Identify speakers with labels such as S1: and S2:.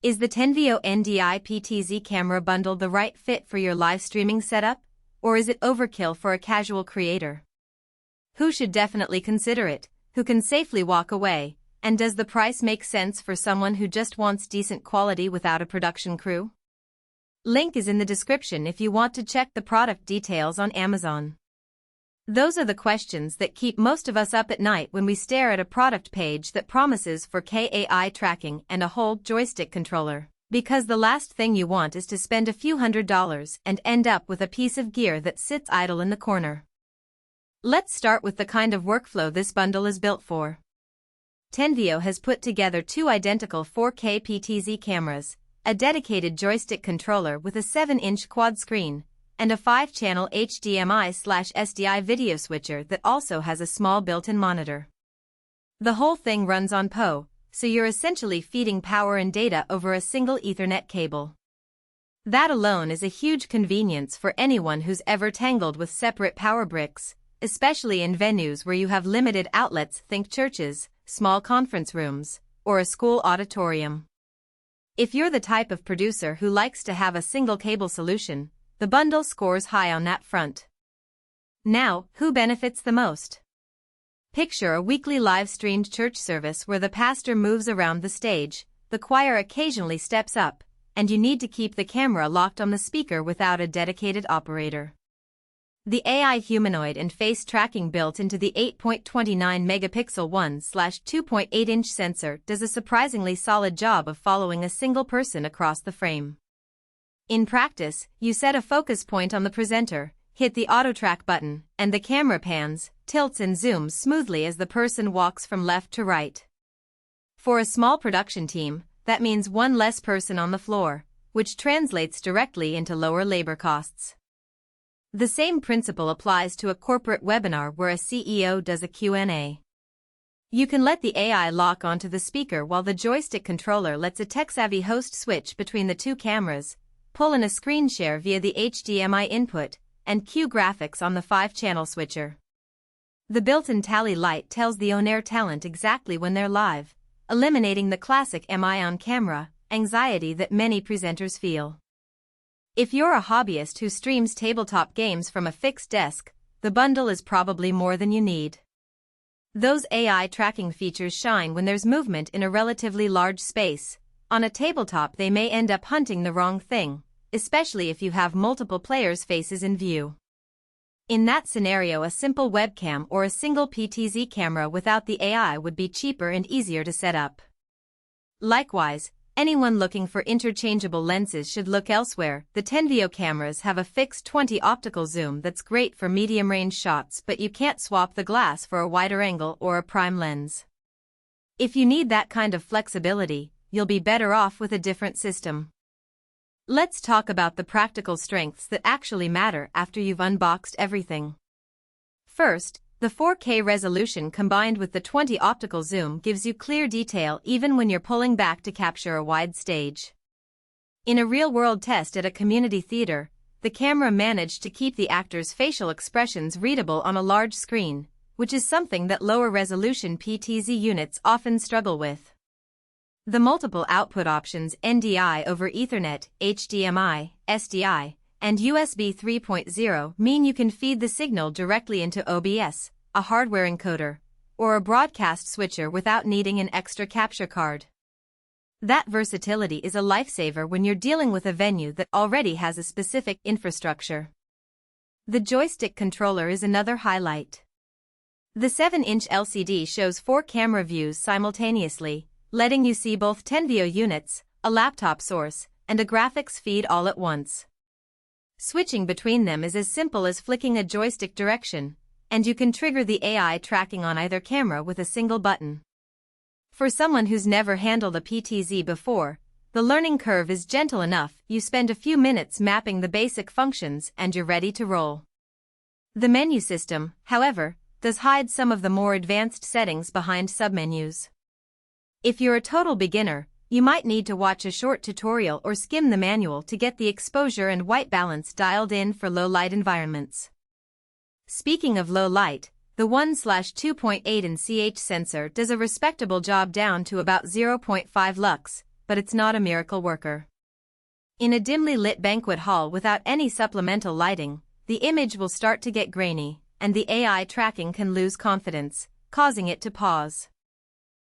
S1: Is the Tenveo NDI PTZ camera bundle the right fit for your live streaming setup, or is it overkill for a casual creator? Who should definitely consider it, who can safely walk away, and does the price make sense for someone who just wants decent quality without a production crew? Link is in the description if you want to check the product details on Amazon. Those are the questions that keep most of us up at night when we stare at a product page that promises 4K AI tracking and a whole joystick controller. Because the last thing you want is to spend a few $100s and end up with a piece of gear that sits idle in the corner. Let's start with the kind of workflow this bundle is built for. Tenveo has put together two identical 4K PTZ cameras, a dedicated joystick controller with a 7-inch quad screen, and a 5-channel HDMI/SDI video switcher that also has a small built-in monitor. The whole thing runs on PoE, so you're essentially feeding power and data over a single Ethernet cable. That alone is a huge convenience for anyone who's ever tangled with separate power bricks, especially in venues where you have limited outlets, think churches, small conference rooms, or a school auditorium. If you're the type of producer who likes to have a single cable solution, the bundle scores high on that front. Now, who benefits the most? Picture a weekly live-streamed church service where the pastor moves around the stage, the choir occasionally steps up, and you need to keep the camera locked on the speaker without a dedicated operator. The AI humanoid and face tracking built into the 8.29-megapixel 1/2.8-inch sensor does a surprisingly solid job of following a single person across the frame. In practice, you set a focus point on the presenter, hit the auto track button, and the camera pans, tilts and zooms smoothly as the person walks from left to right. For a small production team, that means one less person on the floor, which translates directly into lower labor costs. The same principle applies to a corporate webinar where a CEO does a Q&A. You can let the AI lock onto the speaker while the joystick controller lets a tech-savvy host switch between the two cameras, pull in a screen share via the HDMI input, and cue graphics on the 5-channel switcher. The built-in tally light tells the on-air talent exactly when they're live, eliminating the classic "am I on camera" anxiety that many presenters feel. If you're a hobbyist who streams tabletop games from a fixed desk, the bundle is probably more than you need. Those AI tracking features shine when there's movement in a relatively large space. On a tabletop they may end up hunting the wrong thing, especially if you have multiple players' faces in view. In that scenario, a simple webcam or a single PTZ camera without the AI would be cheaper and easier to set up. Likewise, anyone looking for interchangeable lenses should look elsewhere. The Tenveo cameras have a fixed 20 optical zoom that's great for medium-range shots, but you can't swap the glass for a wider angle or a prime lens. If you need that kind of flexibility, you'll be better off with a different system. Let's talk about the practical strengths that actually matter after you've unboxed everything. First, the 4K resolution combined with the 20 optical zoom gives you clear detail even when you're pulling back to capture a wide stage. In a real-world test at a community theater, the camera managed to keep the actors' facial expressions readable on a large screen, which is something that lower-resolution PTZ units often struggle with. The multiple output options NDI over Ethernet, HDMI, SDI, and USB 3.0 mean you can feed the signal directly into OBS, a hardware encoder, or a broadcast switcher without needing an extra capture card. That versatility is a lifesaver when you're dealing with a venue that already has a specific infrastructure. The joystick controller is another highlight. The 7-inch LCD shows 4 camera views simultaneously, letting you see both Tenveo units, a laptop source, and a graphics feed all at once. Switching between them is as simple as flicking a joystick direction, and you can trigger the AI tracking on either camera with a single button. For someone who's never handled a PTZ before, the learning curve is gentle enough. You spend a few minutes mapping the basic functions and you're ready to roll. The menu system, however, does hide some of the more advanced settings behind submenus. If you're a total beginner, you might need to watch a short tutorial or skim the manual to get the exposure and white balance dialed in for low-light environments. Speaking of low light, the 1/2.8 in CH sensor does a respectable job down to about 0.5 lux, but it's not a miracle worker. In a dimly lit banquet hall without any supplemental lighting, the image will start to get grainy, and the AI tracking can lose confidence, causing it to pause.